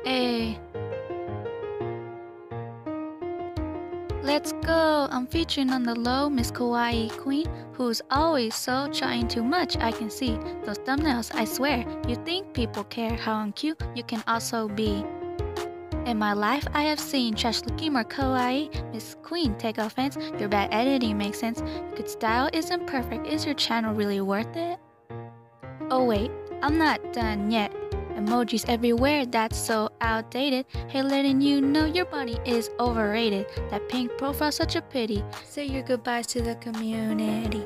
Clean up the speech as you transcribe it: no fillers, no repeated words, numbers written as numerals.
Hey, let's go! I'm featuring on the low Miss Kawaii Queen, who's always so trying too much. I can see those thumbnails, I swear. You think people care how I'm cute? You can also be. In my life, I have seen trash looking more kawaii. Miss Queen, take offense. Your bad editing makes sense. Good style isn't perfect. Is your channel really worth it? Oh wait, I'm not done yet. Emojis everywhere, that's so outdated. Hey, letting you know your body is overrated. That pink profile, such a pity. Say your goodbyes to the community.